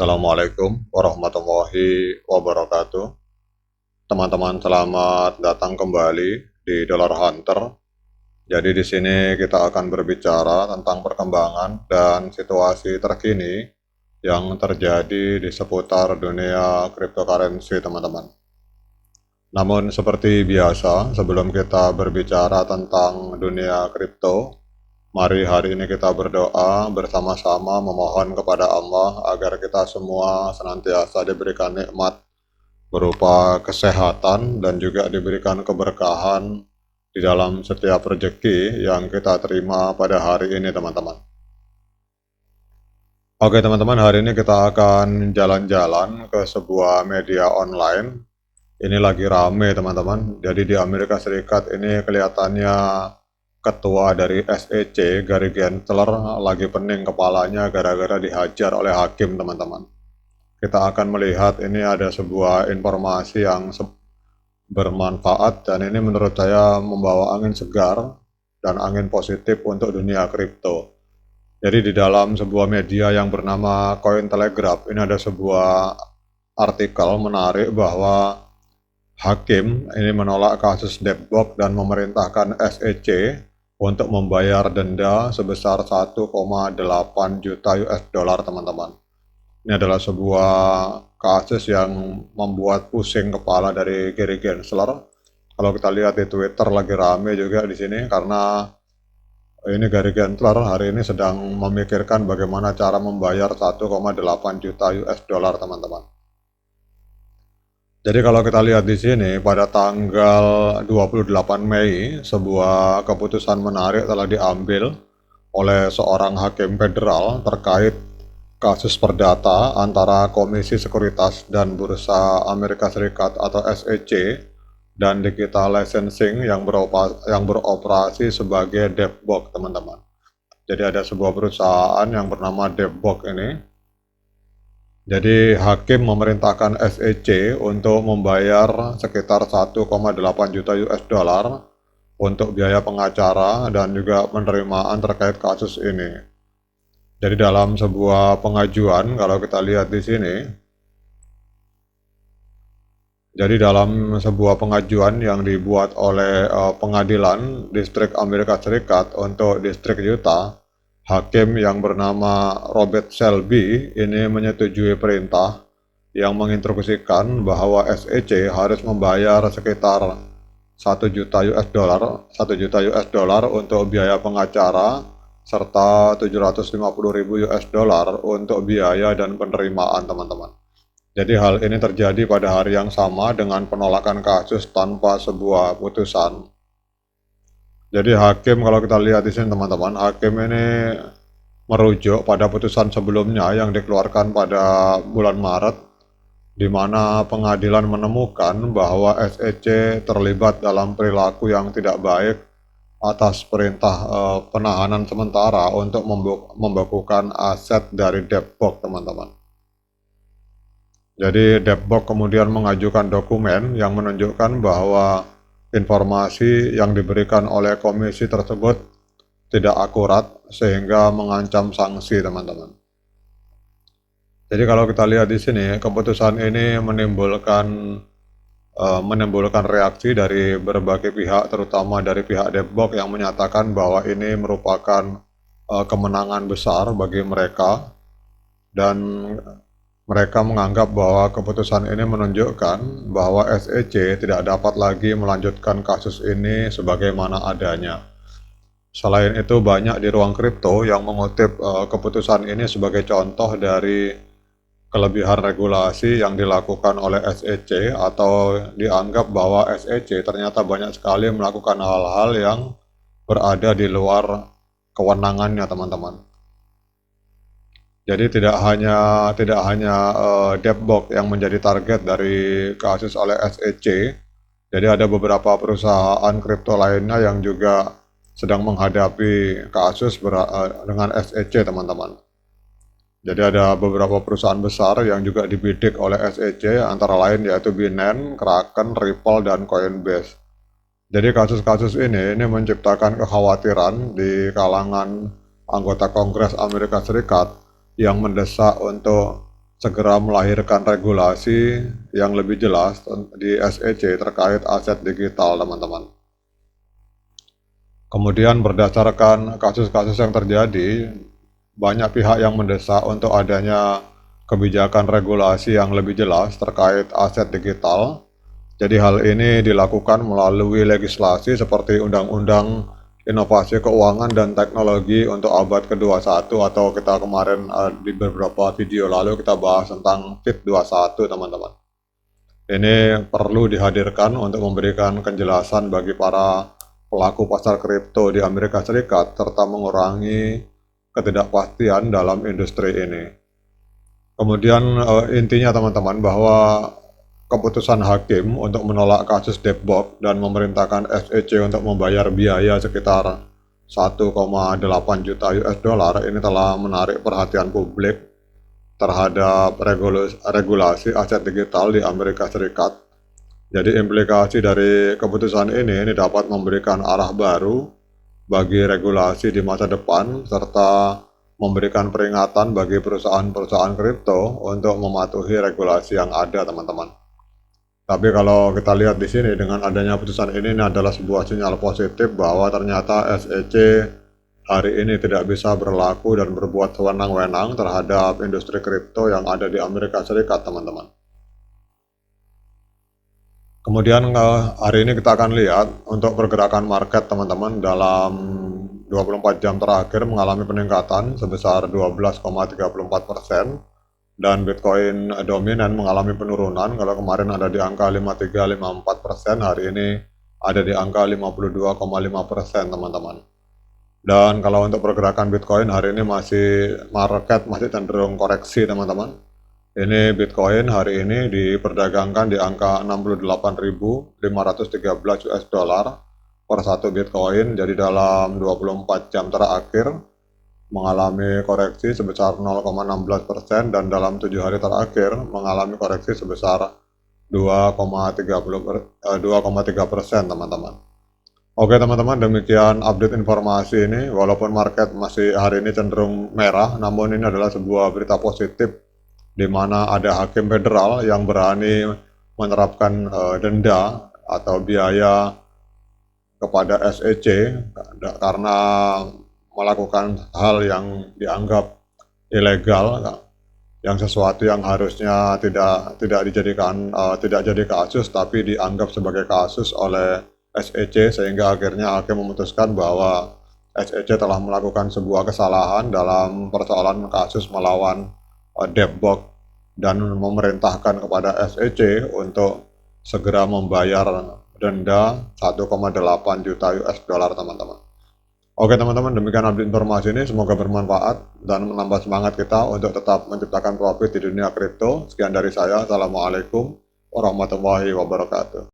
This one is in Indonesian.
Assalamualaikum warahmatullahi wabarakatuh. Teman-teman, selamat datang kembali di Dollar Hunter. Jadi di sini kita akan berbicara tentang perkembangan dan situasi terkini yang terjadi di seputar dunia cryptocurrency, teman-teman. Namun seperti biasa, sebelum kita berbicara tentang dunia kripto, mari hari ini kita berdoa bersama-sama memohon kepada Allah agar kita semua senantiasa diberikan nikmat berupa kesehatan dan juga diberikan keberkahan di dalam setiap rezeki yang kita terima pada hari ini, teman-teman. Oke, teman-teman, hari ini kita akan jalan-jalan ke sebuah media online. Ini lagi rame, teman-teman. Jadi di Amerika Serikat ini kelihatannya ketua dari SEC, Gary Gensler, lagi pening kepalanya gara-gara dihajar oleh hakim, teman-teman. Kita akan melihat ini ada sebuah informasi yang bermanfaat dan ini menurut saya membawa angin segar dan angin positif untuk dunia kripto. Jadi di dalam sebuah media yang bernama Cointelegraph ini ada sebuah artikel menarik bahwa hakim ini menolak kasus Debbock dan memerintahkan SEC untuk membayar denda sebesar 1,8 juta US dollar, teman-teman. Ini adalah sebuah kasus yang membuat pusing kepala dari Gary Gensler. Kalau kita lihat di Twitter lagi rame juga di sini karena ini Gary Gensler hari ini sedang memikirkan bagaimana cara membayar 1,8 juta US dollar, teman-teman. Jadi kalau kita lihat di sini pada tanggal 28 Mei sebuah keputusan menarik telah diambil oleh seorang hakim federal terkait kasus perdata antara Komisi Sekuritas dan Bursa Amerika Serikat atau SEC dan Digital Licensing yang beroperasi sebagai Debbock, teman-teman. Jadi ada sebuah perusahaan yang bernama Debbock ini. Jadi hakim memerintahkan SEC untuk membayar sekitar 1,8 juta US dollar untuk biaya pengacara dan juga penerimaan terkait kasus ini. Jadi dalam sebuah pengajuan, kalau kita lihat di sini, jadi dalam sebuah pengajuan yang dibuat oleh pengadilan distrik Amerika Serikat untuk distrik Utah, hakim yang bernama Robert Shelby ini menyetujui perintah yang menginstruksikan bahwa SEC harus membayar sekitar 1 juta US dollar, 1 juta US dollar untuk biaya pengacara serta 750.000 US dollar untuk biaya dan penerimaan, teman-teman. Jadi hal ini terjadi pada hari yang sama dengan penolakan kasus tanpa sebuah putusan. Jadi hakim, kalau kita lihat di sini, teman-teman, hakim ini merujuk pada putusan sebelumnya yang dikeluarkan pada bulan Maret, di mana pengadilan menemukan bahwa SEC terlibat dalam perilaku yang tidak baik atas perintah penahanan sementara untuk membekukan aset dari Debbock, teman-teman. Jadi Debbock kemudian mengajukan dokumen yang menunjukkan bahwa informasi yang diberikan oleh komisi tersebut tidak akurat sehingga mengancam sanksi, teman-teman. Jadi kalau kita lihat di sini, keputusan ini menimbulkan reaksi dari berbagai pihak, terutama dari pihak Debbock yang menyatakan bahwa ini merupakan kemenangan besar bagi mereka dan mereka menganggap bahwa keputusan ini menunjukkan bahwa SEC tidak dapat lagi melanjutkan kasus ini sebagaimana adanya. Selain itu, banyak di ruang kripto yang mengutip keputusan ini sebagai contoh dari kelebihan regulasi yang dilakukan oleh SEC atau dianggap bahwa SEC ternyata banyak sekali melakukan hal-hal yang berada di luar kewenangannya, teman-teman. Jadi tidak hanya Debbock yang menjadi target dari kasus oleh SEC. Jadi ada beberapa perusahaan kripto lainnya yang juga sedang menghadapi kasus dengan SEC, teman-teman. Jadi ada beberapa perusahaan besar yang juga dibidik oleh SEC, antara lain yaitu Binance, Kraken, Ripple, dan Coinbase. Jadi kasus-kasus ini menciptakan kekhawatiran di kalangan anggota Kongres Amerika Serikat yang mendesak untuk segera melahirkan regulasi yang lebih jelas di SEC terkait aset digital, teman-teman. Kemudian berdasarkan kasus-kasus yang terjadi, banyak pihak yang mendesak untuk adanya kebijakan regulasi yang lebih jelas terkait aset digital. Jadi hal ini dilakukan melalui legislasi seperti Undang-Undang Inovasi Keuangan dan Teknologi untuk abad ke-21, atau kita kemarin di beberapa video lalu kita bahas tentang FIT 21, teman-teman. Ini perlu dihadirkan untuk memberikan kejelasan bagi para pelaku pasar kripto di Amerika Serikat serta mengurangi ketidakpastian dalam industri ini. Kemudian intinya, teman-teman, bahwa keputusan hakim untuk menolak kasus Depbox dan memerintahkan SEC untuk membayar biaya sekitar 1,8 juta US dollar ini telah menarik perhatian publik terhadap regulasi aset digital di Amerika Serikat. Jadi implikasi dari keputusan ini dapat memberikan arah baru bagi regulasi di masa depan serta memberikan peringatan bagi perusahaan-perusahaan kripto untuk mematuhi regulasi yang ada, teman-teman. Tapi kalau kita lihat di sini, dengan adanya putusan ini adalah sebuah sinyal positif bahwa ternyata SEC hari ini tidak bisa berlaku dan berbuat sewenang-wenang terhadap industri kripto yang ada di Amerika Serikat, teman-teman. Kemudian hari ini kita akan lihat untuk pergerakan market, teman-teman, dalam 24 jam terakhir mengalami peningkatan sebesar 12,34%. Dan Bitcoin dominan mengalami penurunan. Kalau kemarin ada di angka 53-54%, hari ini ada di angka 52,5%, teman-teman. Dan kalau untuk pergerakan Bitcoin hari ini market masih cenderung koreksi, teman-teman. Ini Bitcoin hari ini diperdagangkan di angka 68.513 US dollar per satu Bitcoin. Jadi dalam 24 jam terakhir mengalami koreksi sebesar 0,16%, dan dalam 7 hari terakhir mengalami koreksi sebesar 2,3%, teman-teman. Oke, teman-teman, demikian update informasi ini. Walaupun market masih hari ini cenderung merah, namun ini adalah sebuah berita positif di mana ada hakim federal yang berani menerapkan denda atau biaya kepada SEC karena melakukan hal yang dianggap ilegal, yang sesuatu yang harusnya tidak jadi kasus tapi dianggap sebagai kasus oleh SEC, sehingga akhirnya hakim memutuskan bahwa SEC telah melakukan sebuah kesalahan dalam persoalan kasus melawan Depbox dan memerintahkan kepada SEC untuk segera membayar denda 1,8 juta US dollar, teman-teman. Oke, teman-teman, demikian update informasi ini. Semoga bermanfaat dan menambah semangat kita untuk tetap menciptakan profit di dunia kripto. Sekian dari saya. Assalamualaikum warahmatullahi wabarakatuh.